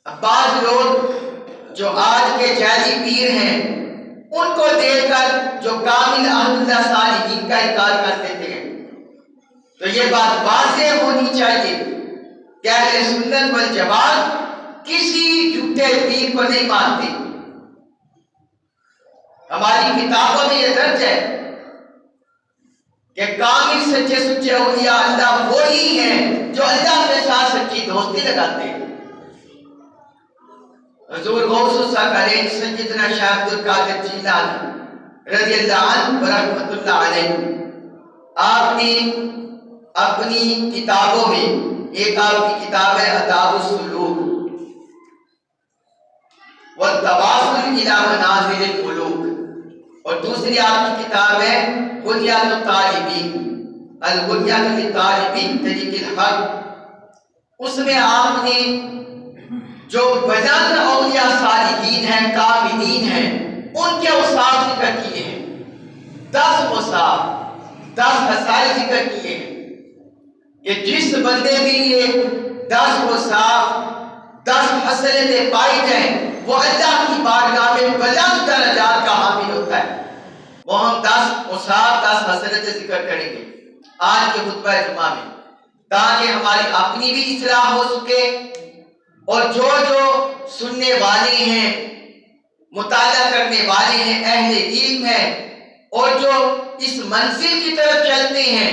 اب بعض لوگ جو آج کے جعلی پیر ہیں ان کو دیکھ کر جو کامل اہل اللہ صالحین کا انکار کر دیتے ہیں، تو یہ بات واضح ہونی چاہیے کہ اہل سنت والجماعت کسی جھوٹے پیر کو نہیں مانتے۔ ہماری کتابوں میں یہ درج ہے کہ کامل سچے سچے اولیاء اللہ وہی ہیں جو اللہ کے ساتھ سچی دوستی لگاتے ہیں۔ حضور غوث الثقلین سیدنا شیخ عبد القادر جیلانی رضی اللہ عنہ ورحمۃ اللہ علیہ، آپ نے اپنی کتابوں میں، ایک آپ کی کتاب ہے آداب السلوک والتواصل الی منازل القلوب، اور دوسری آپ کی کتاب ہے بنیاد الطالبین البنیاد للطالبین طریق الحق، اس میں آپ نے جو بجان اولیاء صالحین ہیں، کاملین ہیں، ان کے اوصاف ذکر کیے ہیں، 10 اوصاف، 10 خصائل ذکر کیے ہیں کہ جس بندے میں یہ 10 اوصاف، 10 خصلتیں پائی جائیں وہ اللہ کی بارگاہ میں بلند درجات کا حامل ہوتا ہے۔ وہ ہم 10 اوصاف، 10 خصلتیں ذکر کریں گے آج کے خطبہ جمعہ میں، تاکہ ہماری اپنی بھی اصلاح ہو سکے، اور جو سننے والے ہیں، مطالعہ کرنے والے ہیں، اہل علم ہیں، اور جو اس منزل کی طرف چلتے ہیں،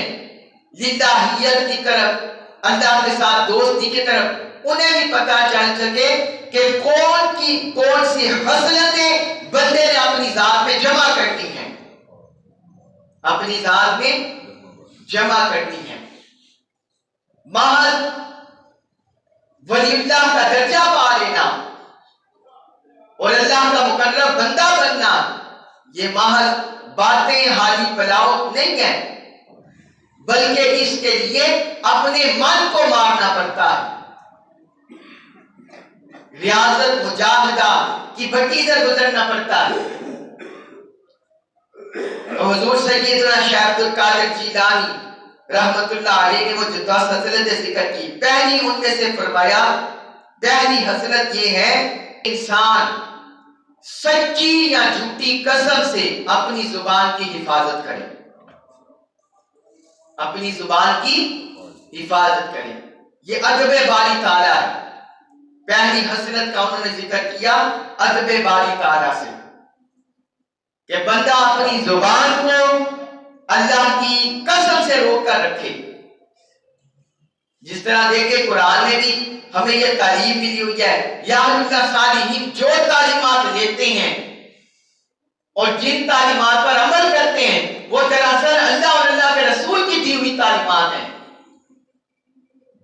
للہیت کی طرف، اللہ کے ساتھ دوستی کی طرف، انہیں بھی پتہ چل سکے کہ کون سی خصلتیں بندے نے اپنی ذات میں جمع کرنی ہیں، اپنی ذات میں جمع کرنی ہے۔ محض ولی اللہ کا درجہ پا لینا اور اللہ کا مقرب بندہ بننا یہ محض باتیں حالی پلاؤ نہیں ہے، بلکہ اس کے لیے اپنے من کو مارنا پڑتا ہے، ریاضت مجاہدہ کی بھٹی سے گزرنا پڑتا ہے۔ تو حضور سیدنا شیخ عبد القادر جیلانی رحمت اللہ علیہ نے وہ جو 10 خصلتیں ذکر کی، پہلی ان میں سے فرمایا، پہلی خصلت یہ ہے انسان سچی یا جھوٹی قسم سے اپنی زبان کی حفاظت کرے، اپنی زبان کی حفاظت کرے۔ یہ ادب باری تعالیٰ ہے، پہلی خصلت کا انہوں نے ذکر کیا ادب باری تعالیٰ سے، کہ بندہ اپنی زبان کو اللہ کی قسم سے روک کر رکھے۔ جس طرح دیکھیں قرآن میں بھی ہمیں یہ تعلیم ملی ہوئی ہے، یا اللہ صالحین جو تعلیمات لیتے ہیں اور جن تعلیمات پر عمل کرتے ہیں وہ دراصل اللہ اور اللہ کے رسول کی دی ہوئی تعلیمات ہیں۔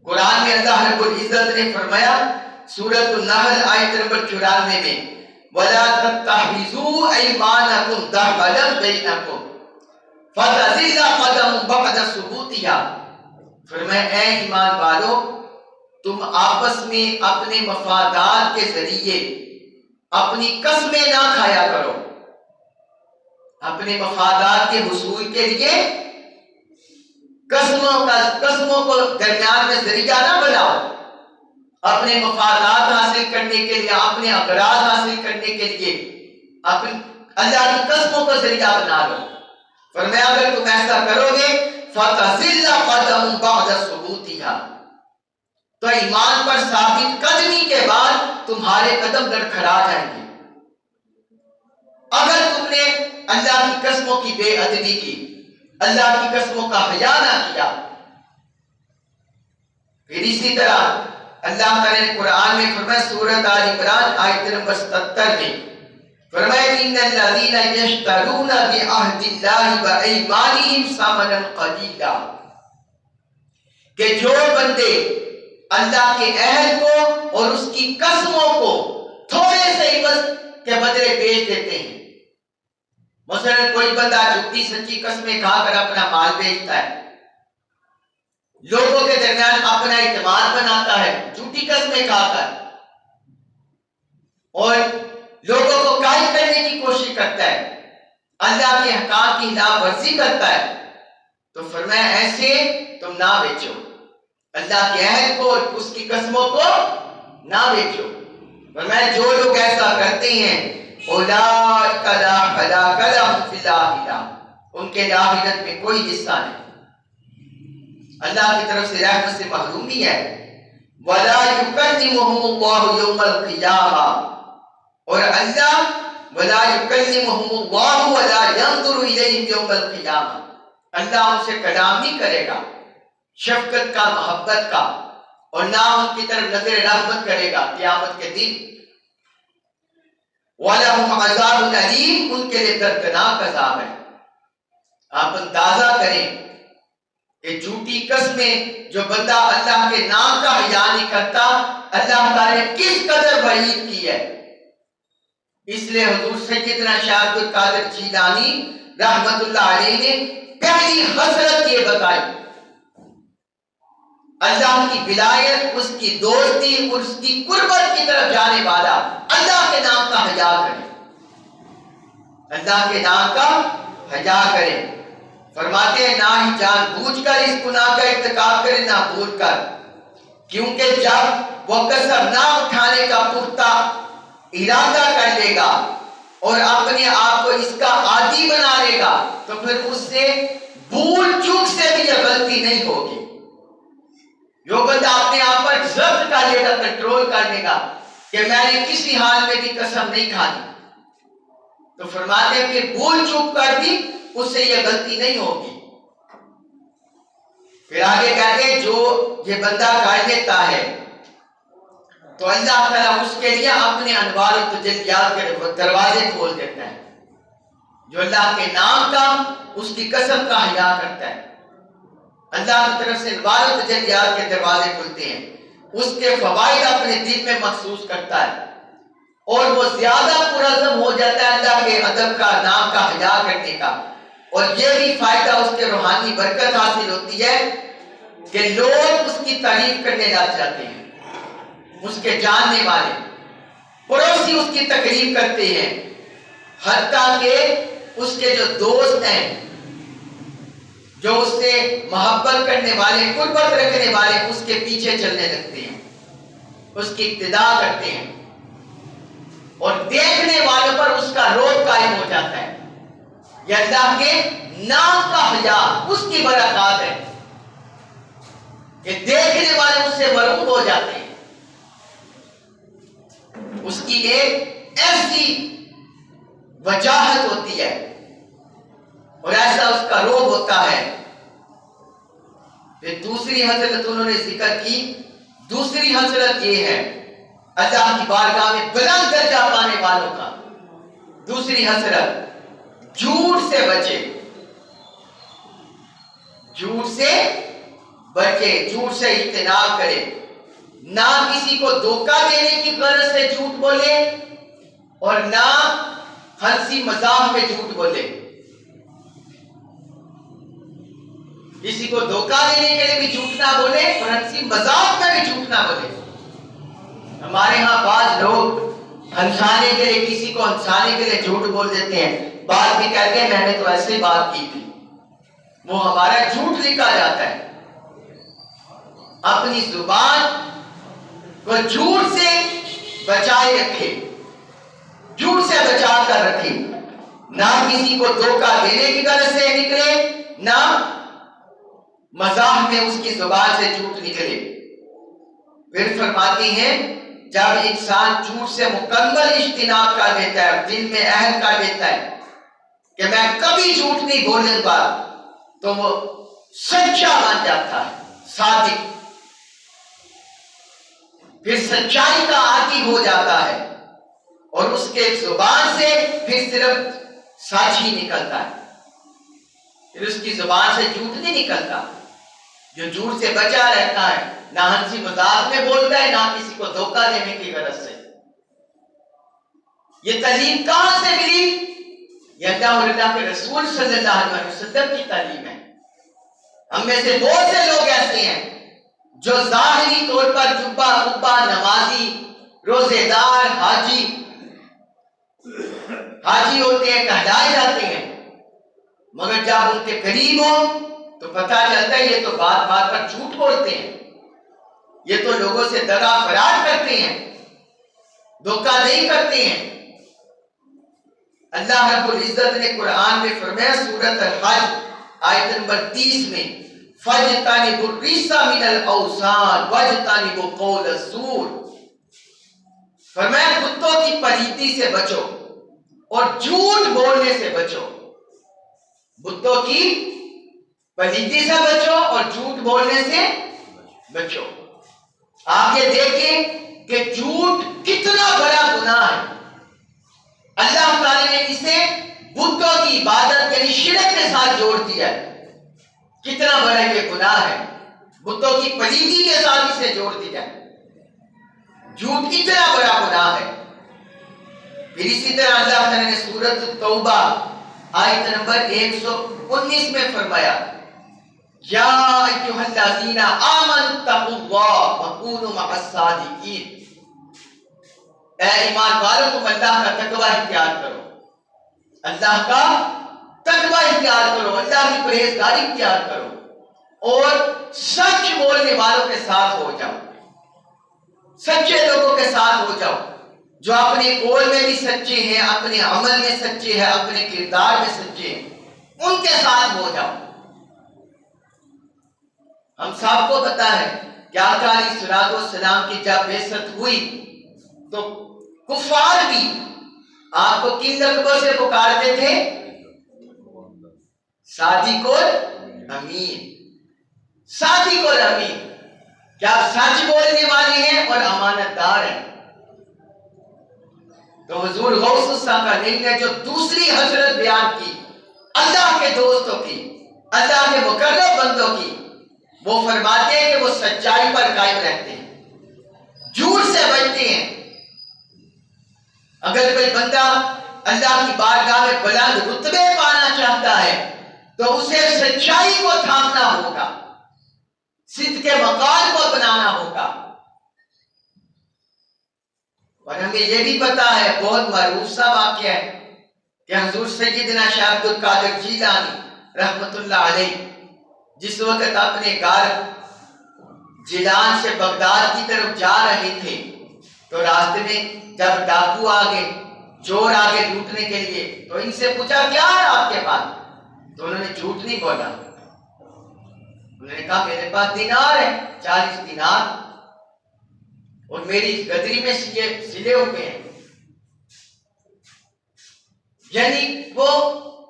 قرآن میں اللہ رب العزت نے فرمایا سورۃ النحل آیت نمبر 94 میں، وَلَا تَتَّخِذُوا أَيْمَانَكُمْ دَخَلًا بَيْنَكُمْ فَتَزِلَّ قَدَمٌ بَعْدَ ثُبُوتِهَا، فرمایا اے ایمان والو، تم آپس میں اپنے مفادات کے ذریعے اپنی قسمیں نہ کھایا کرو، اپنے مفادات کے حصول کے لیے قسموں کو درمیان میں ذریعہ نہ بناؤ، اپنے مفادات حاصل کرنے کے لیے، اپنے اغراض حاصل کرنے کے لیے اللہ کی قسموں کو ذریعہ بنا لو۔ فرمایا اگر تم ایسا کرو گے فَتَزِلَّ قَدَمٌ بَعْدَ ثُبُوتِهَا، تو ایمان پر ثابت قدمی کے بعد تمہارے قدم لڑکھڑا جائیں گے۔ اگر تم نے اللہ کی قسموں کی بے ادبی کی، اللہ کی قسموں کا حیا نہ کیا، پھر اسی طرح اللہ تعالیٰ نے قرآن میں فرمایا سورۃ آل عمران آیت نمبر 77 میں فرمایا ان الذین یشترون بعہد اللہ وایمانہم ثمنا قلیلا، کہ جو بندے اللہ کے عہد کو اور اس کی قسموں کو تھوڑے سے عوض کے بدلے بیچ دیتے ہیں۔ مثلا کوئی بندہ جھوٹی سچی قسمیں کھا کر اپنا مال بیچتا ہے، لوگوں کے درمیان اپنا اعتماد بناتا ہے جھوٹی قسمیں کھا کر، اور لوگوں کو قائل کرنے کی کوشش کرتا ہے، اللہ کے احکام کی خلاف ورزی کرتا ہے، تو فرمایا ایسے تم نہ بیچو، اللہ کے عہد کو اور اس کی قسموں کو نہ بیچو۔ فرمایا جو لوگ ایسا کرتے ہیں اولئک لا خلاق لهم فی الآخرہ، ان کے آخرت میں کوئی حصہ نہیں، اللہ کی طرف سے رحمت سے محرومی ہے۔ وَلَا يُكَلِّمُهُمُ اللَّهُ يَوْمَ الْقِيَامَةِ، اور اللہ وَلَا يُكَلِّمُهُمُ اللَّهُ وَلَا يَنظُرُ إِلَيْهِمْ يَوْمَ الْقِيَامَةِ، اللہ ان سے کلام نہیں کرے گا شفقت کا، محبت کا، اور نہ ان کی طرف نظر رحمت کرے گا قیامت کے دن۔ وَلَهُمْ عَذَابٌ أَلِيمٌ، ان کے لیے دردناک عذاب ہے۔ آپ اندازہ کریں کہ جھوٹی قسمیں جو بندہ اللہ کے نام کا حیا نہیں کرتا، اللہ تعالی نے کس قدر وعید کی ہے۔ اس لیے حضور سیدنا شاہ عبد القادر جیلانی رحمت اللہ علیہ نے پہلی حسرت یہ بتائی، اللہ کی ولایت، اس کی دوستی، اس کی قربت کی طرف جانے والا اللہ کے نام کا حیا کرے، اللہ کے نام کا حیا کرے۔ فرماتے ہیں نہ ہی جان بوجھ کر اس گناہ کا ارتکاب کرے، نہ بھول کر، کیونکہ جب وہ قسم نہ اٹھانے کا پختہ ارادہ کر لے گا اور اپنے آپ کو اس کا عادی بنا لے گا تو پھر اس سے بھول چوک سے بھی یہ غلطی نہیں ہوگی۔ جو بندہ اپنے آپ پر ضبط کر لے گا، کنٹرول کر لے گا کہ میں نے کسی حال میں بھی قسم نہیں کھانی، تو فرماتے ہیں کہ بھول چوک کر بھی اس سے یہ غلطی نہیں ہوگی۔ پھر آگے کہتے ہیں جو یہ بندہ کر لیتا ہے تو اللہ تعالیٰ اس کے لیے اپنے انوار و تجلیات کے دروازے کھول دیتا ہے۔ جو اللہ کے نام کا، اس کی قسم کا حیا کرتا ہے، اللہ کی طرف سے انوار و تجلیات کے دروازے کھلتے ہیں، اس کے فوائد اپنے دل میں محسوس کرتا ہے اور وہ زیادہ پرعزم ہو جاتا ہے اللہ کے ادب کا، نام کا حیا کرنے کا۔ اور یہ بھی فائدہ اس کے روحانی برکت حاصل ہوتی ہے کہ لوگ اس کی تعریف کرنے لگ جاتے ہیں، اس کے جاننے والے پڑوسی اس کی تقریب کرتے ہیں، حتیٰ کہ اس کے جو دوست ہیں، جو اس سے محبت کرنے والے، قربت رکھنے والے، اس کے پیچھے چلنے لگتے ہیں، اس کی اقتداء کرتے ہیں، اور دیکھنے والوں پر اس کا رعب قائم ہو جاتا ہے۔ یہ اللہ کے نام کا حیا، اس کی برکات ہے کہ دیکھنے والے اس سے مرعوب ہو جاتے ہیں۔ اس کی ایک ایسی وجاہت ہوتی ہے اور ایسا اس کا رعب ہوتا ہے۔ پھر دوسری حضرت انہوں نے ذکر کی، دوسری حضرت یہ ہے اللہ کی بارگاہ میں بلند درجہ پانے والوں کا۔ دوسری حضرت جھوٹ سے بچے، جھوٹ سے بچے، جھوٹ سے اجتناب کرے، نہ کسی کو دھوکہ دینے کی غرض سے جھوٹ بولے اور نہ ہنسی مذاق میں جھوٹ بولے۔ کسی کو دھوکہ دینے کے لیے بھی جھوٹ نہ بولے اور ہنسی مذاق میں بھی جھوٹ نہ بولے۔ ہمارے ہاں بعض لوگ ہنسانے کے لیے، کسی کو ہنسانے کے لیے جھوٹ بول دیتے ہیں، بات بھی کہتے ہیں میں نے تو ایسے ہی بات کی تھی، وہ ہمارا جھوٹ لکھا جاتا ہے۔ اپنی زبان کو جھوٹ سے بچائے رکھے، جھوٹ سے بچا کر رکھے، نہ کسی کو دھوکہ دینے کی غرض سے نکلے، نہ مزاح میں اس کی زبان سے جھوٹ نکلے۔ پھر فرماتے ہیں جب انسان جھوٹ سے مکمل اجتناب کر لیتا ہے، دل میں عہد کر لیتا ہے کہ میں کبھی جھوٹ نہیں بولوں گا، تو وہ سچا بن جاتا ہے، صادق، پھر سچائی کا عادی ہو جاتا ہے اور اس کے زبان سے پھر صرف سچ ہی نکلتا ہے، پھر اس کی زبان سے جھوٹ نہیں نکلتا۔ جو جھوٹ سے بچا رہتا ہے، نہ ہنسی مذاق میں بولتا ہے، نہ کسی کو دھوکہ دینے کی غرض سے۔ یہ تعلیم کہاں سے ملی؟ یہ اللہ اور اللہ کے رسول صلی اللہ علیہ وسلم کی تعلیم ہے۔ ہم میں سے بہت سے لوگ ایسے ہیں جو ظاہری طور پر جبہ قبہ، نمازی، روزے دار، حاجی ہوتے ہیں، کہلائے جاتے ہیں، مگر جب ان کے قریب ہو تو پتہ چلتا ہے یہ تو بات بات پر جھوٹ بولتے ہیں، یہ تو لوگوں سے دغا فرار کرتے ہیں، دھوکہ نہیں کرتے ہیں۔ اللہ رب العزت نے قرآن میں فرمایا سورۃ الحج آیت نمبر 30 میں فَاجْتَنِبُوا الرِّجْسَ مِنَ الْأَوْثَانِ وَاجْتَنِبُوا قَوْلَ الزُّورِ، فرمایا بتوں کی پلیتی سے بچو اور جھوٹ بولنے سے بچو۔ بتوں کی پلیتی سے بچو اور جھوٹ بولنے سے بچو۔ آپ یہ دیکھیں کہ جھوٹ کتنا بڑا گناہ ہے۔ اللہ تعالی نے اسے بتوں کی عبادت یعنی شرک کے ساتھ جوڑ دیا ہے۔ کتنا بڑا یہ گناہ ہے، بتوں کی پلیتی کے ساتھ اسے جوڑ دیا ہے۔ جھوٹ اتنا بڑا گناہ ہے۔ پھر اسی طرح اللہ تعالی نے سورۃ التوبہ آیت نمبر 119 میں فرمایا یا ایھا الذین آمنوا اتقوا اللہ وکونوا مع الصادقین، اے ایمان والو تم اللہ کا تقوی اختیار کرو، اللہ کا تقوی اختیار کرو، اللہ کی پرہیزگاری اختیار کرو اور سچ بولنے والوں کے ساتھ ہو جاؤ، سچے لوگوں کے ساتھ ہو جاؤ جو اپنے قول میں بھی سچے ہیں، اپنے عمل میں سچے ہیں، اپنے کردار میں سچے ہیں، ان کے ساتھ ہو جاؤ۔ ہم سب کو پتا ہے کہ آقا علیہ الصلوۃ والسلام کی جب بعثت ہوئی تو کفار بھی آپ کو کن لقبوں سے پکارتے تھے؟ صادق اور امین، صادق اور امین، کیا آپ سچ بولنے والے ہیں اور امانت دار ہیں؟ تو حضور غوث الثاقلین نے جو دوسری حضرت بیان کی اللہ کے دوستوں کی، اللہ کے مقرب بندوں کی، وہ فرماتے ہیں کہ وہ سچائی پر قائم رہتے ہیں، جھوٹ سے بچتے ہیں۔ اگر کوئی بندہ اللہ کی بارگاہ میں بلند رتبے پانا چاہتا ہے تو اسے سچائی کو تھامنا ہوگا، صدق کے مقام کو اپنانا ہوگا۔ اور ہمیں یہ بھی پتا ہے، بہت معروف سا واقعہ ہے کہ حضور سیدنا شاہ عبد القادر جیلانی رحمت اللہ علیہ جس وقت اپنے گھر جیلان سے بغداد کی طرف جا رہے تھے تو راستے میں جب ڈاکو آگے، چور آگے لوٹنے کے لیے، تو ان سے پوچھا کیا ہے آپ کے پاس؟ تو انہوں نے جھوٹ نہیں بولا، انہوں نے کہا میرے پاس دینار ہے، 40 دینار، اور میری گدری میں سلے ہوئے ہیں۔ یعنی وہ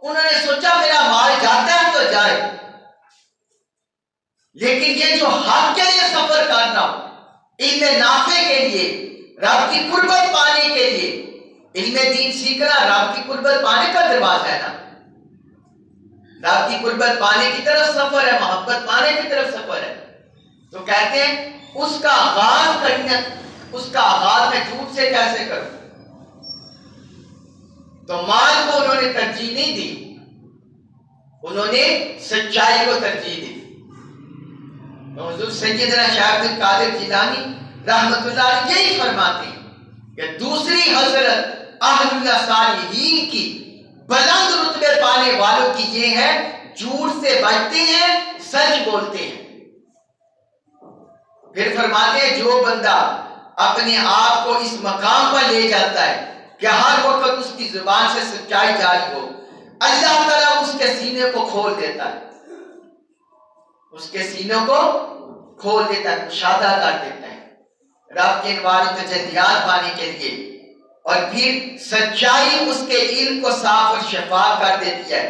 انہوں نے سوچا میرا مال جاتا ہے تو جائے، لیکن یہ جو حق کے لیے سفر کرنا، علم نافع کے لیے، رب کی قربت پانے کے لیے، علم دین سیکھنا رب کی قربت پانے کا دروازہ ہے نا، رب کی قربت پانے کی طرف سفر ہے، محبت پانے کی طرف سفر ہے۔ تو کہتے ہیں اس کا آغاز کرنا، اس کا آغاز میں جھوٹ سے کیسے کروں؟ تو مال کو انہوں نے ترجیح نہیں دی، انہوں نے سچائی کو ترجیح دی۔ تو حضور سیدنا شاہ عبد القادر جیلانی رحمت اللہ علیہ یہی فرماتے ہیں کہ دوسری حضرت اہل اللہ صالحین کی بلند رتبے پانے والوں کی یہ ہے، جھوٹ سے بچتے ہیں، سچ بولتے ہیں۔ پھر فرماتے ہیں جو بندہ اپنے آپ کو اس مقام پر لے جاتا ہے کہ ہر وقت اس کی زبان سے سچائی جاری ہو، اللہ تعالیٰ اس کے سینے کو کھول دیتا ہے، اس کے سینوں کو کھول دیتا ہے، کشادہ کر دیتا ہے رب کے انوار و تجلیات پانے کے لیے۔ اور پھر سچائی اس کے علم کو صاف اور شفاف کر دیتی ہے،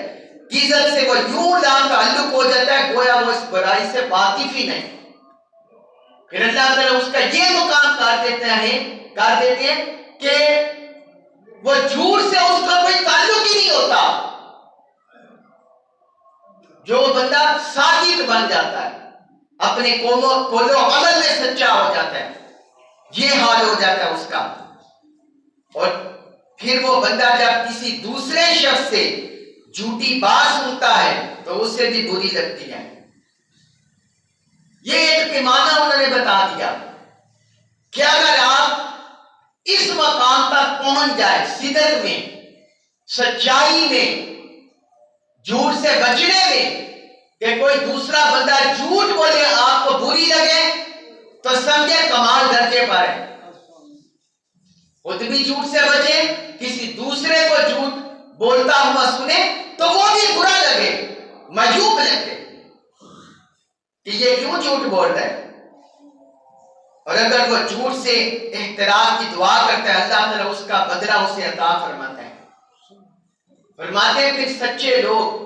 غیظت سے وہ یوں لا تعلق ہو جاتا ہے گویا وہ اس برائی سے واقف ہی نہیں۔ پھر اللہ تعالیٰ اس کا یہ مقام کر دیتے ہیں کہ وہ جھوٹ سے اس کا کوئی تعلق ہی نہیں ہوتا، جو بندہ صادق بن جاتا ہے، اپنے قول و عمل میں سچا ہو جاتا ہے، یہ حال ہو جاتا ہے اس کا۔ اور پھر وہ بندہ جب کسی دوسرے شخص سے جھوٹی بات سنتا ہے تو اس سے بھی بری لگتی ہے۔ یہ ایک پیمانہ انہوں نے بتا دیا کہ اگر آپ اس مقام تک پہنچ جائے صدق میں، سچائی میں، جھوٹ سے بچنے میں، کہ کوئی دوسرا بندہ جھوٹ بولے آپ کو بری لگے تو سمجھے کمال درجے پر ہے۔ خود بھی جھوٹ سے بچے، کسی دوسرے کو جھوٹ بولتا ہوا سنے تو وہ بھی برا لگے، معیوب لگے کہ یہ کیوں جھوٹ بول رہا ہے۔ اور اگر وہ جھوٹ سے احتراز کی دعا کرتا ہے، اللہ تعالیٰ اس کا بدلہ اسے عطا فرماتا ہے۔ فرماتے ہیں پھر سچے لوگ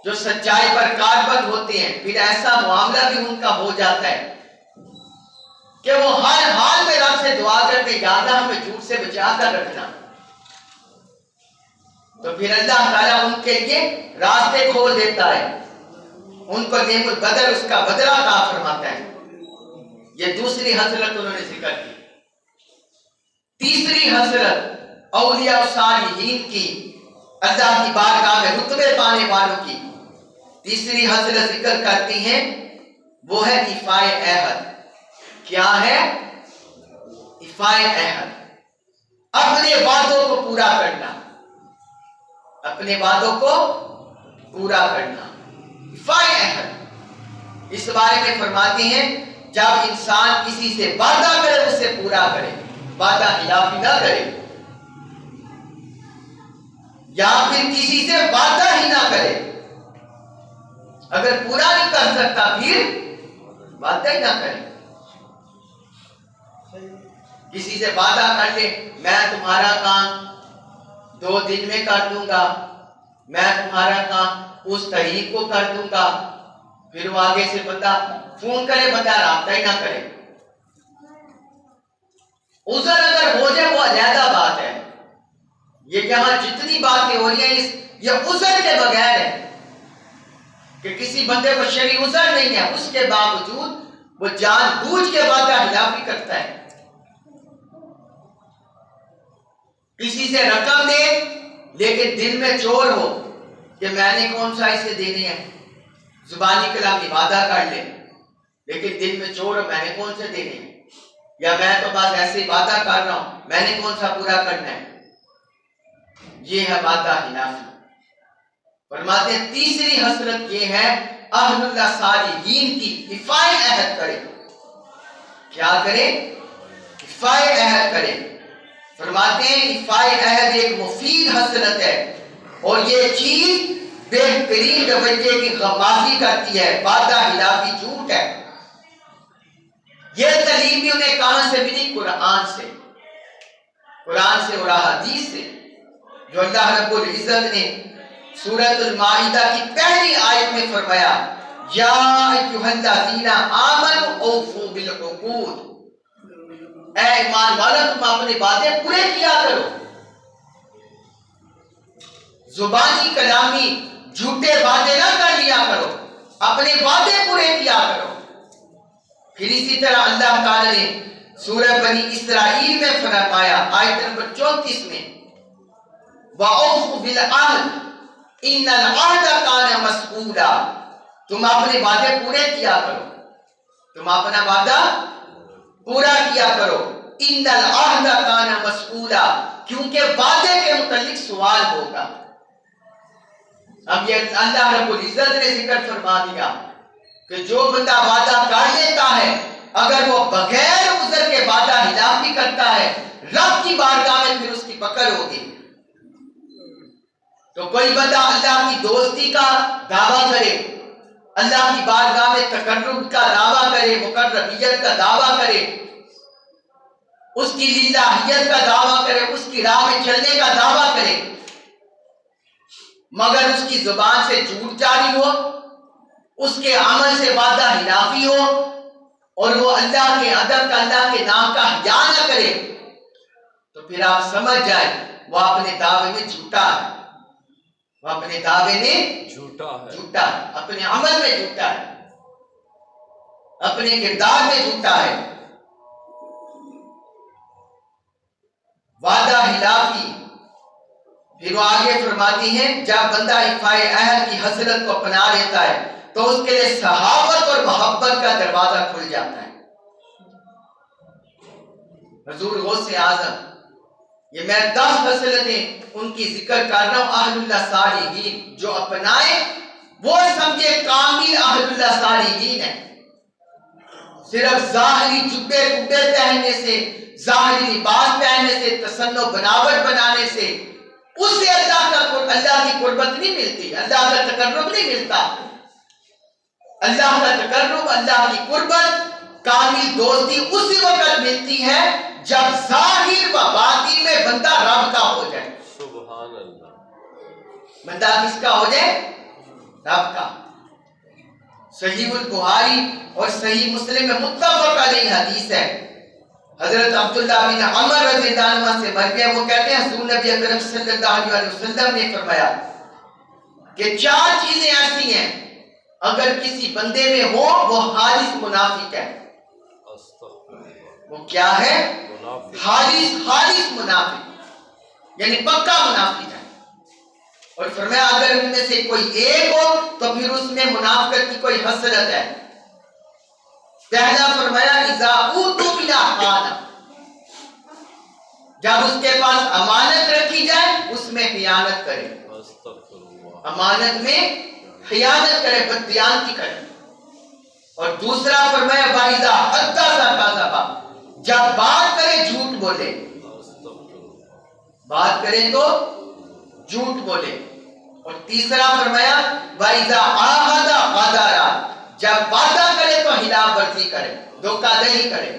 جو سچائی پر کاربند ہوتے ہیں، پھر ایسا معاملہ بھی ان کا ہو جاتا ہے کہ وہ ہر حال میں رب سے دعا کرتے ہیں، یا اللہ ہمیں جھوٹ سے بچا کر رکھنا۔ تو پھر اللہ تعالیٰ ان کے لیے راستے کھول دیتا ہے، ان کو نعم البدل، اس کا بدلہ عطا فرماتا ہے۔ یہ دوسری حضرت انہوں نے ذکر کی۔ تیسری حضرت اولیاء و صالحین کی، اللہ کی بارگاہ میں رتبے پانے والوں کی تیسری حضرت ذکر کرتی ہیں، وہ ہے ایفائے عہد۔ کیا ہے؟ ایفائے عہد، اپنے وعدوں کو پورا کرنا، اپنے وعدوں کو پورا کرنا، ایفائے عہد۔ اس بارے میں فرماتے ہیں جب انسان کسی سے وعدہ کرے اسے پورا کرے، وعدہ خلافی نہ کرے، یا پھر کسی سے وعدہ ہی نہ کرے۔ اگر پورا نہیں کر سکتا پھر وعدہ ہی نہ کرے۔ کسی سے وعدہ کر لے، میں تمہارا کام 2 دن میں کر دوں گا، میں تمہارا کام اس تاریخ کو کر دوں گا، پھر وہ آگے سے بندہ فون کرے، بندہ رابطہ ہی نہ کرے۔ عذر اگر ہو جائے وہ علیحدہ بات ہے، یہ یہاں جتنی باتیں ہو رہی ہیں یہ عذر کے بغیر ہے کہ کسی بندے کو شرعی عذر نہیں ہے، اس کے باوجود وہ جان بوجھ کے وعدہ خلافی کرتا ہے۔ کسی سے رقم دے لیکن دل میں چور ہو کہ میں نے کون سا اسے دینی ہے، زبانی کلامی وعدہ کر لے لیکن دل میں چور ہو، میں نے کون سے دینے ہیں، یا میں تو بس ایسے ہی وعدہ کر رہا ہوں، میں نے کون سا پورا کرنا ہے، یہ ہے وعدہ خلافی۔ فرماتے ہیں تیسری حسرت یہ ہے اہل اللہ صالحین کی، ایفائے عہد کرے۔ کیا کرے؟ ایفائے عہد کرے۔ فرماتے ہیں ایفائے عہد ایک مفید حسرت ہے، اور یہ چیز بہترین رویے کی غمازی کرتی ہے، وعدہ خلافی جھوٹ ہے۔ یہ تعلیم بھی انہیں کہاں سے ملی؟ قرآن سے، قرآن سے اور حدیث سے، جو اللہ رب العزت نے سورۃ المائدہ کی پہلی آیت میں فرمایا، یا ایھا الذین آمنوا اوفوا بالعقود، اے ایمان والو تم اپنے وعدے پورے کیا کرو۔ زبانی کلامی جھوٹے وعدے نہ کر لیا کرو، اپنے وعدے پورے کیا کرو۔ پھر اسی طرح اللہ تعالی نے سورہ بنی اسرائیل میں فرمایا آیت نمبر 34 میں، وَأَوْفُوا بِالْعَهْدِ إِنَّ الْعَهْدَ كَانَ مَسْئُولًا، تم اپنے وعدے پورے کیا کرو، تم اپنا وعدہ پورا کیا کرو۔ إِنَّ الْعَهْدَ كَانَ مَسْئُولًا، کیونکہ وعدے کے متعلق سوال ہوگا۔ اب یہ اللہ رب العزت نے ذکر فرما دیا کہ جو بندہ وعدہ کر لیتا ہے، اگر وہ بغیر عذر کے وعدہ خلافی کرتا ہے، رب کی بارگاہ میں پھر اس کی پکڑ ہوگی۔ تو کوئی بندہ اللہ کی دوستی کا دعویٰ کرے، اللہ کی بارگاہ میں تقرب کا دعویٰ کرے، مقربیت کا دعویٰ کرے، اس کی للہیت کا دعویٰ کرے، اس کی راہ میں چلنے کا دعویٰ کرے، مگر اس کی زبان سے جھوٹ جاری ہو، اس کے عمل سے وعدہ خلافی ہو، اور وہ اللہ کے ادب کا، اللہ کے نام کا حیا نہ کرے، تو پھر آپ سمجھ جائیں وہ اپنے دعوے میں جھوٹا ہے، وہ اپنے دعوے میں جھوٹا ہے، اپنے عمل میں جھوٹا ہے، اپنے کردار میں جھوٹا ہے۔ وعدہ خلافی، پھر وہ آگے فرماتی ہیں جب بندہ ایفائے عہد کی حسرت کو اپنا لیتا ہے تو اس کے لیے صحابت اور محبت کا دروازہ کھل جاتا ہے۔ حضور غوث اعظم، یہ میں 10 خصلتیں ان کی ذکر کر رہا ہوں، اہل اللہ صالحین جو اپنائے وہ سمجھے کامل اہل اللہ صالحین ہیں۔ صرف ظاہری جبے کبے پہننے سے، ظاہری لباس پہننے سے، تسن و بناوٹ بنانے سے اس سے اللہ کی قربت نہیں ملتی، اللہ کا تقرب نہیں ملتا۔ اللہ کا تقرب، اللہ کی قربت، کامل دوستی اسی وقت ملتی ہے جب ظاہر و باطن میں بندہ رب کا ہو جائے۔ سبحان اللہ۔ بندہ کس کا ہو جائے؟ رب کا۔ صحیح البخاری اور صحیح مسلم میں متفق علیہ حدیث ہے، حضرت عبداللہ بن عمر رضی اللہ عنہ سے مروی ہے، وہ کہتے ہیں حضور نبی اکرم صلی اللہ علیہ وسلم نے فرمایا کہ 4 چیزیں ایسی ہیں اگر کسی بندے میں ہو وہ خالص منافق ہے۔ وہ کیا ہے؟ خالص منافق، یعنی پکا منافق ہے۔ اور فرمایا اگر ان میں سے کوئی ایک ہو تو پھر اس میں منافقت کی کوئی حسرت ہے۔ پہلا فرمایا اذا اوتوا بلا خان، جب اس کے پاس امانت رکھی جائے اس میں خیانت کرے، امانت میں خیانت کرے، بددیانتی کرے۔ اور دوسرا فرمایا واذا حدث کذب، جب بات کرے جھوٹ بولے، بات کرے تو جھوٹ بولے۔ اور تیسرا فرمایا وَإِذَا عَاهَدَ غَدَرَ، جب وعدہ کرے تو خلاف ورزی کرے، دھوکہ دہی کرے،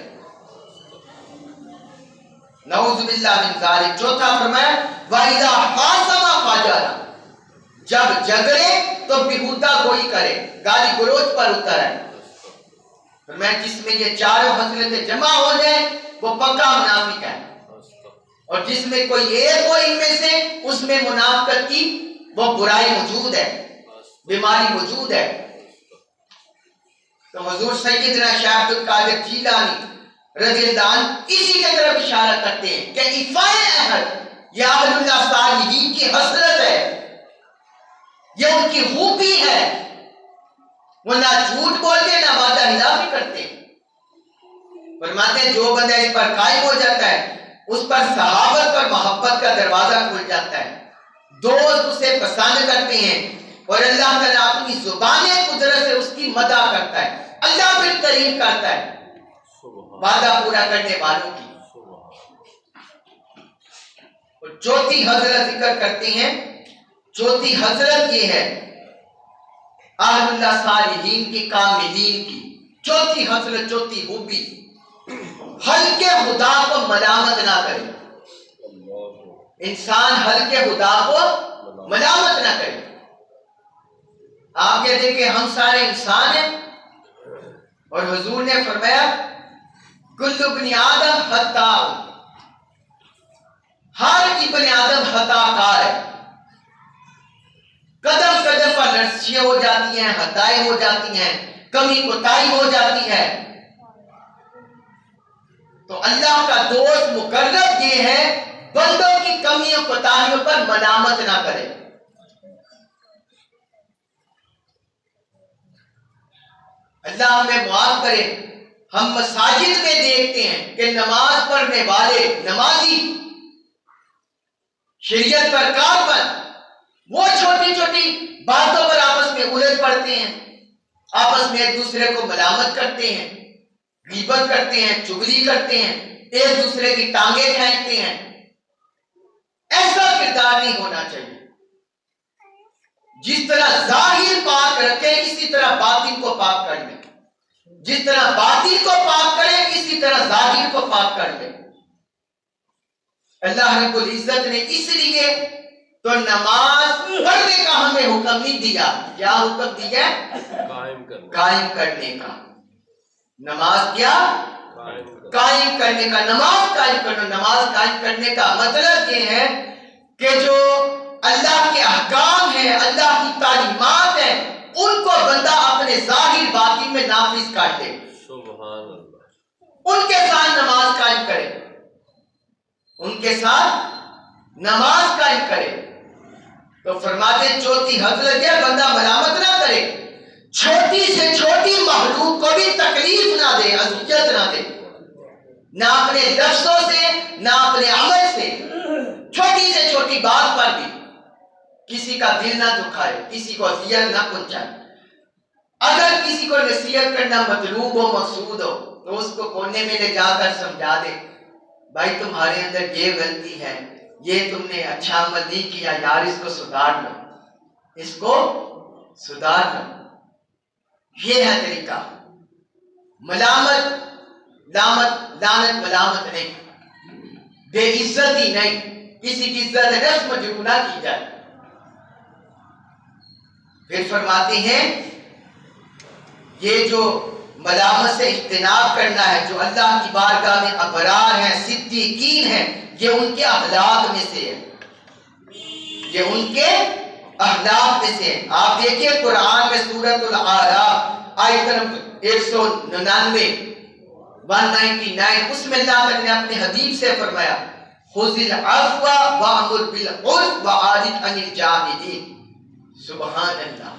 نعوذ باللہ من ذالک۔ چوتھا فرمایا وَإِذَا خَاصَمَ فَجَرَ، جب جھگڑے تو بیہودہ گوئی کرے، گالی گلوچ پر اتر ہے۔ فرمایا جس میں یہ چاروں خصلتیں جمع ہو جائیں وہ پکا منافق ہے، اور جس میں کوئی ایک ہو ان میں سے اس میں منافقت کی وہ برائی موجود ہے، بیماری موجود ہے۔ تو حضور سیدنا شیخ عبد القادر جیلانی رضی اللہ عنہ اسی کی طرف اشارہ کرتے ہیں کہ ایفائے عہد یہ اہل اللہ صالحین کی حسرت ہے، یہ ان کی خوبی ہے، وہ نہ جھوٹ بولتے نہ وعدہ خلافی کرتے۔ فرماتے ہیں جو بندہ اس پر قائم ہو جاتا ہے اس پر صحابت اور محبت کا دروازہ کھل جاتا ہے، دوست اسے پسند کرتے ہیں، اور اللہ تعالیٰ اپنی زبان قدرت سے اس کی مدح کرتا ہے، اللہ پھر تعریف کرتا ہے وعدہ پورا کرنے والوں کی۔ اور چوتھی حضرت ذکر کرتے ہیں، چوتھی حضرت یہ ہے اہل اللہ صالحین کی، کاملین کی چوتھی حضرت، چوتھی خوبی، ہلکے خدا کو ملامت نہ کرے۔ انسان ہلکے خدا کو ملامت نہ کرے۔ آپ کہتے ہیں کہ ہم سارے انسان ہیں، اور حضور نے فرمایا کل ابن آدم خطا، ہر ابن آدم خطا کار ہے، قدم قدم پر لرزشیں ہو جاتی ہیں، خطائیں ہو جاتی ہیں، کمی کوتاہی ہو جاتی ہے۔ تو اللہ کا دوست مقرب یہ ہے بندوں کی کمیوں کوتاہیوں پر ملامت نہ کرے۔ اللہ ہمیں معاف کرے، ہم مساجد میں دیکھتے ہیں کہ نماز پڑھنے والے نمازی، شریعت پر کاربند، وہ چھوٹی چھوٹی باتوں پر آپس میں الجھ پڑتے ہیں، آپس میں ایک دوسرے کو ملامت کرتے ہیں، غیبت کرتے ہیں، چغلی کرتے ہیں، ایک دوسرے کی ٹانگیں کھینچتے ہیں۔ ایسا کردار نہیں ہونا چاہیے۔ جس طرح ظاہر پاک رکھے اسی طرح باطن کو پاک کر لیں، جس طرح باطن کو پاک کرے اسی طرح ظاہر کو پاک کر لیں۔ اللہ رب العزت نے اس لیے تو نماز پڑھنے کا ہمیں حکم نہیں دیا، کیا حکم دیا؟ قائم کرنے کا۔ نماز کیا؟ قائم کرنے کا۔ نماز قائم کرنا، نماز قائم کرنے کا مطلب یہ ہے کہ جو اللہ کے احکام ہیں، اللہ کی تعلیمات ہیں، ان کو بندہ اپنے ظاہر باطن میں نافذ کر دے، ان کے ساتھ نماز قائم کرے، ان کے ساتھ نماز قائم کرے۔ تو فرماتے ہیں چوتھی حضرت ہے بندہ ملامت نہ کرے، چھوٹی سے چھوٹی مخلوق کو بھی تکلیف نہ دے، اذیت نہ دے، نہ اپنے لفظوں سے نہ اپنے عمل سے، چھوٹی سے چھوٹی بات پر بھی کسی کا دل نہ دکھائے، کسی کو اذیت نہ پہنچائے۔ اگر کسی کو نصیحت کرنا مطلوب ہو مقصود ہو تو اس کو کونے میں لے جا کر سمجھا دے، بھائی تمہارے اندر یہ غلطی ہے، یہ تم نے اچھا عمل نہیں کیا یار، اس کو سدھار لو، اس کو سدھار لو۔ یہ ہے طریقہ۔ ملامت لعنت ملامت نہیں، بے عزتی نہیں، کسی کی عزت نفس مجروح نہ کی جائے۔ پھر فرماتے ہیں یہ جو ملامت سے اجتناب کرنا ہے، جو اللہ کی بارگاہ میں ابرار ہیں، صدیقین ہیں، یہ ان کے اخلاق میں سے ہے، یہ ان کے اخلاق میں سے ہے۔ آپ دیکھیں قرآن میں سورۃ الاعراف آیت نمبر 199 اس میں اللہ تعالیٰ نے اپنے حبیب سے فرمایا خذ العفو وامر بالعرف وعارض عن الجاہلین۔ سبحان اللہ،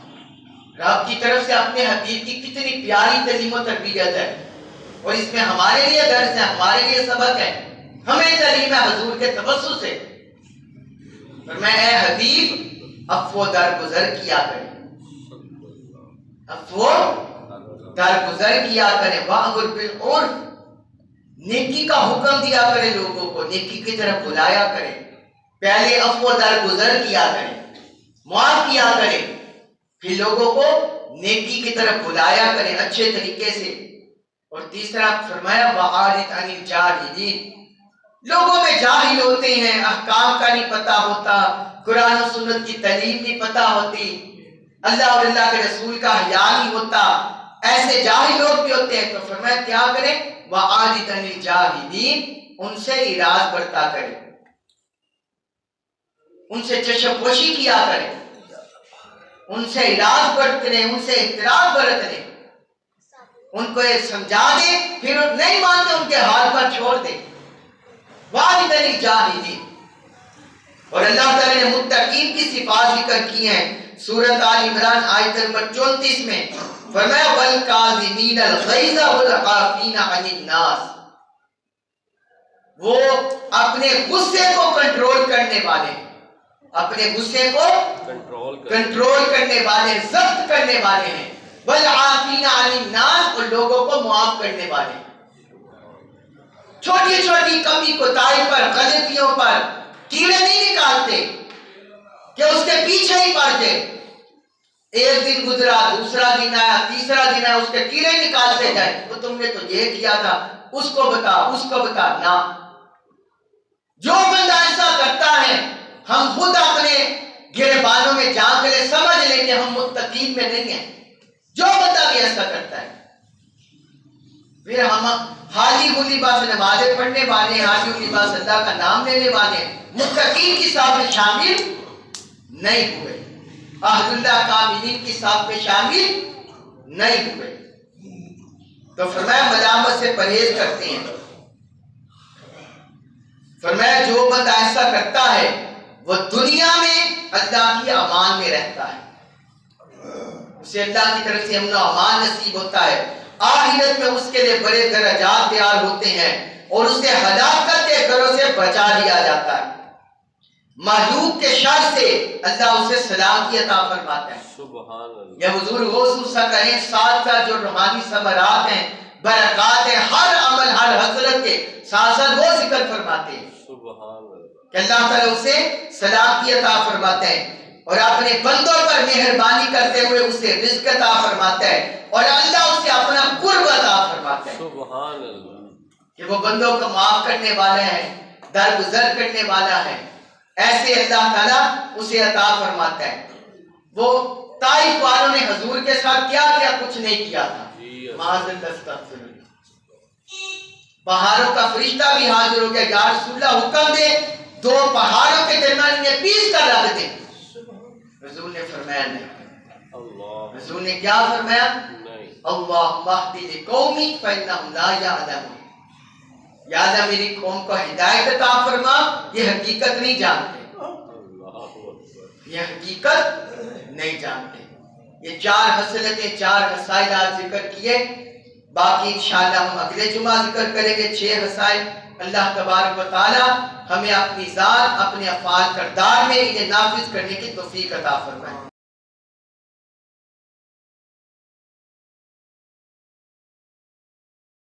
رب کی طرف سے اپنے حبیب کی کتنی پیاری تعلیم و تربیت ہے، اور اس میں ہمارے لیے درس ہے، ہمارے لیے سبق ہے، ہمیں تعلیم ہے حضور کے توسط سے۔ فرمایا اے حبیب عفو درگزر کیا کریں، عفو درگزر کیا کریں، وامر بالعرف، نیکی کا حکم دیا کریں، لوگوں کو نیکی کی طرف بلایا کریں، پہلے عفو درگزر کیا کریں، معاف کیا کریں، پھر لوگوں کو نیکی کی طرف بلایا کریں اچھے طریقے سے۔ اور تیسرا فرمایا وَعَارِضْ عَنِ الْجَاهِلِينَ، لوگوں میں جاہل ہوتے ہیں، احکام کا نہیں پتہ ہوتا، قرآن و سنت کی تعلیم نہیں پتہ ہوتی، اللہ اور اللہ کے رسول کا حیا نہیں ہوتا، ایسے جاہل لوگ بھی ہوتے ہیں۔ تو فرمایا کیا کریں وَعَارِضْ عَنِ الْجَاهِلِينَ، ان سے اعراض برتا کریں، ان سے چشم پوشی کیا کریں، ان سے اعراض برتنے، ان سے احترام برتنے، ان کو سمجھا دیں، پھر نہیں مانتے ان کے حال پر چھوڑ دیں۔ وَعَارِضْ عَنِ الْجَاهِلِينَ۔ اور اللہ تعالیٰ نے متقین کی صفات ذکر کی ہیں سورۃ آل عمران آیت نمبر 34 میں، فرمایا وَالْكَاظِمِينَ الْغَيْظَ وَالْعَافِينَ عَنِ النَّاسِ، وہ اپنے غصے کو کنٹرول کرنے والے ہیں، اپنے غصے کو کنٹرول کرنے والے، ضبط کرنے والے ہیں، وَالْعَافِينَ عَنِ النَّاسِ، اور لوگوں کو معاف کرنے والے ہیں، چھوٹی چھوٹی کمی کوتاہی پر، غلطیوں پر کیڑے نہیں نکالتے کہ اس کے پیچھے ہی پڑ جائے، ایک دن گزرا، دوسرا دن آیا، تیسرا دن آیا، اس کے کیڑے نکالتے جائیں، وہ تم نے تو یہ کیا تھا، اس کو بتا، اس کو بتا، نہ۔ جو بندہ ایسا کرتا ہے ہم خود اپنے گریبانوں میں جھانک لیں، سمجھ لیں کہ ہم متقین میں نہیں ہیں۔ جو بندہ بھی ایسا کرتا ہے، پھر ہم حاجی ہولی باس نمازیں پڑھنے والے ہیں، حاجی ہولی باس اللہ کا نام لینے والے ہیں، متقین کی صف میں شامل نہیں ہوئے، اہل اللہ کاملین کی صف میں شامل نہیں ہوئے۔ تو فرمایا ملامت سے پرہیز کرتے ہیں۔ فرمایا جو بندہ ایسا کرتا ہے وہ دنیا میں اللہ کی امان میں رہتا ہے، اسے اللہ کی طرف سے امن و امان نصیب ہوتا ہے، آخرت میں اس کے لیے بڑے درجات تیار ہوتے ہیں، اور اسے ہلاکت کے گھروں سے بچا لیا جاتا ہے، مخلوق کے شر سے اللہ اسے سلامتی عطا فرماتا ہے۔ سبحان اللہ۔ یہ حضور غوث کریں ساتھ ساتھ جو روحانی ثمرات ہیں، برکات ہیں، ہر عمل ہر حضرت کے ساتھ ساتھ وہ ذکر فرماتے ہیں سبحان اللہ کہ اللہ تعالیٰ اسے سلامتی عطا فرماتا ہے، اور اپنے بندوں پر مہربانی کرتے ہوئے اسے رزق عطا فرماتا ہے، اور اللہ اسے اپنا قرب عطا فرماتا ہے سبحان اللہ، کہ وہ بندوں کو معاف کرنے والا ہے، درگزر کرنے والا ہے، ایسے اللہ تعالیٰ اسے عطا فرماتا ہے۔ وہ طائف والوں نے حضور کے ساتھ کیا کیا کچھ نہیں کیا تھا، معاذ اللہ استغفر اللہ، پہاڑوں کا فرشتہ بھی حاضر ہو گیا، یا رسول اللہ حکم دے دو پہاڑوں کے درمیان انہیں پیس کر رکھ دیں، حضور نے فرمایا نہیں، اللہ حضور نے کیا فرمایا نہیں، اللہم اہد لقومی فإنہم لا یعلمون، یا اللہ میری قوم کو ہدایت عطا فرما، یہ حقیقت نہیں جانتے، اللہ اکبر، یہ حقیقت نہیں جانتے۔ یہ چار حسلتیں، چار حسائل آج ذکر کیے، باقی انشاءاللہ ہم اگلے جمعہ ذکر کریں گے 6 حسائل۔ اللہ تبارک و تعالی ہمیں اپنی ذات، اپنے افعال کردار میں انہیں نافذ کرنے کی توفیق عطا فرمائے۔